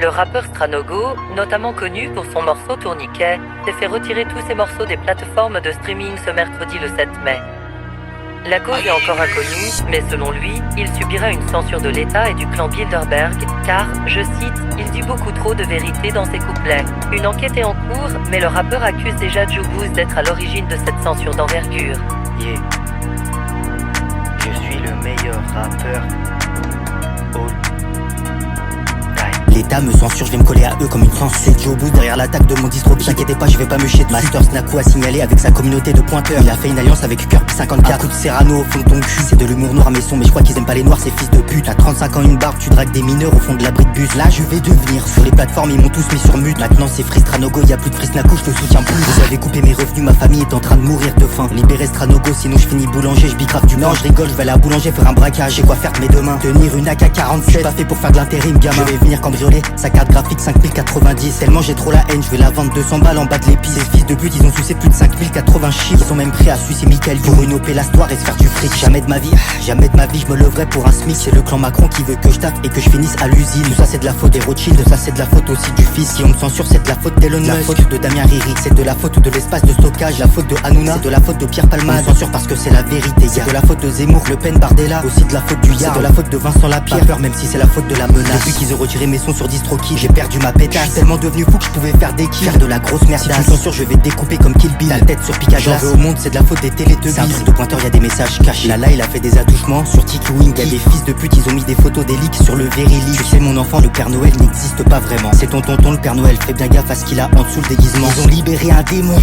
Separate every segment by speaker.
Speaker 1: Le rappeur Stranogo, notamment connu pour son morceau Tourniquet, s'est fait retirer tous ses morceaux des plateformes de streaming ce mercredi le 7 mai. La cause est encore inconnue, mais selon lui, il subira une censure de l'État et du clan Bilderberg, car, je cite, il dit beaucoup trop de vérité dans ses couplets. Une enquête est en cours, mais le rappeur accuse déjà Juguz d'être à l'origine de cette censure d'envergure.
Speaker 2: Yeah. Je suis le meilleur rappeur all time.
Speaker 3: L'État me censure, je vais me coller à eux comme une censure. Juguz derrière l'attaque de mon distro. T'inquiétez pas, je vais pas me chier dessus. Master Snaku a signalé avec sa communauté de pointeurs. Il a fait une alliance avec Kirby 54. Un coup de Serrano au fond de ton cul. C'est de l'humour noir à mes sons, mais je crois qu'ils aiment pas les noirs, ces fils de pute. À 35 ans, une barbe, tu dragues des mineurs au fond de l'abri de bus. Là, je vais devenir sur les plateformes, ils m'ont tous mis sur mute. Maintenant, c'est Free Stranogo, y a plus de Free Snaku, je te soutiens plus. Vous avez coupé mes revenus, ma famille est en train de mourir de faim. Libérez Stranogo, sinon je finis boulanger, je bicrave du pain. Non, je rigole, je vais aller à boulanger faire un braquage. J'ai quoi faire de mes deux mains. Tenir une AK-47, je suis pas fait pour faire de l'intérim, gamin. Je vais venir cambrioler sa carte graphique 5090. Tellement j'ai trop la haine, je vais la vendre 200 balles en bas de l'épice. Ces fils de pute, ils ont sucé plus de 5080 chiffres. Ils sont même prêts à sucer Michael pour une OP l'histoire et se faire du fric. Jamais de ma vie, je me leverai pour un SMIC. C'est le clan Macron qui veut que je taffe et que je finisse à l'usine. Tout ça c'est de la faute des Rothschild, ça c'est de la faute aussi du fils. Si on me censure, c'est de la faute d'Elon Musk, la faute de Damien Riri, c'est de la faute de l'espace de stockage, la faute de Hanouna, c'est de la faute de Pierre Palmade. On me censure parce que c'est la vérité. C'est de la faute de Zemmour, Le Pen, Bardella, aussi de la faute du Yard, c'est de la faute de Vincent Lapierre. Pas peur même si c'est la faute de la menace. Depuis qu'ils ont retiré mes sons sur DistroKid, j'ai perdu ma pétasse. Je suis tellement devenu fou que je pouvais faire des kills, faire de la grosse merde. Si tu me censures, je vais te découper comme Kill Bill. La tête sur pic à glace. J'en veux au monde, c'est de la faute des Télétubbies. C'est un truc de pointeur, y a des messages cachés. Là, il a fait des attouchements sur Tiki Wing. Y a des fils de pute, ils ont mis des photos des leaks sur le Verily. Tu sais, mon enfant, le Père Noël n'existe pas vraiment. C'est ton tonton, le Père Noël. Fais bien gaffe à ce qu'il a en dessous le déguisement. Ils ont libéré un démon.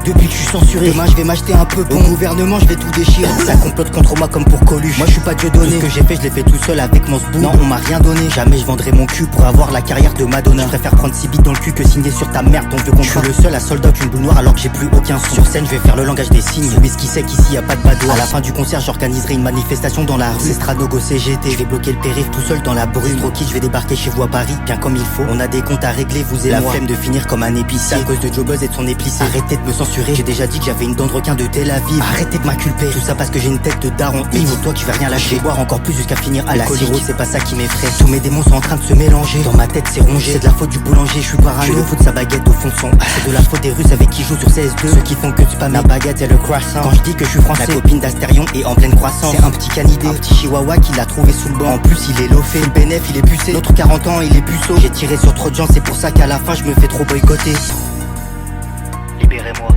Speaker 3: Depuis que je suis censuré, demain je vais m'acheter un peu. Au gouvernement, je vais tout déchirer. Ça complote contre moi comme pour Coluche. Moi, je suis pas Dieu donné. Tout ce que j'ai fait, je l'ai fait tout seul avec mon sbout. Non, on m'a rien donné. Jamais je vendrai mon cul pour avoir la carrière de Madonna. Je préfère prendre 6 bits dans le cul que signer sur ta merde ton vieux contrat. Je suis le seul à sold out une boule noire alors que j'ai plus aucun son. Sur scène, je vais faire le langage des signes. Ce qui sait qu'ici y a pas de badois. À la fin du concert, j'organiserai une manifestation dans la rue. C'est Stranogo CGT. Je vais bloquer le périph' tout seul dans la brume. DistroKid, je vais débarquer chez vous à Paris, bien comme il faut. On a des comptes à régler, vous et la flemme de finir comme un épicier. À cause de Juguz et de son épicier. Arrêtez de me censurer. J'ai déjà dit que j'avais une dent de requin de Tel Aviv. Arrêtez de m'inculper. Tout ça parce que j'ai une tête de daron. Dis-toi que je vais rien lâcher. Boire encore plus jusqu'à finir à la sirop. C'est pas ça qui m'effraie. Tous mes démons sont en train de se mélanger. Dans ma tête, c'est rongé. C'est de la faute du boulanger. Je suis parano. Je le fous de sa baguette au fond de son. C'est de la faute des Russes avec qui jouent sur CS2. Ceux qui font que tu pas ma baguette et le croissant. Quand je dis que je suis français, la copine d'Astérion est en pleine croissance. C'est un petit canidé, un petit chihuahua qui l'a trouvé sous le banc. En plus, il est lofé. Le bénéf, il est pucé. L'autre 40 ans, il est puceau. J'ai tiré sur trop de gens. C'est pour ça qu'à la fin, je me fais trop boycotter.
Speaker 2: Libérez-moi.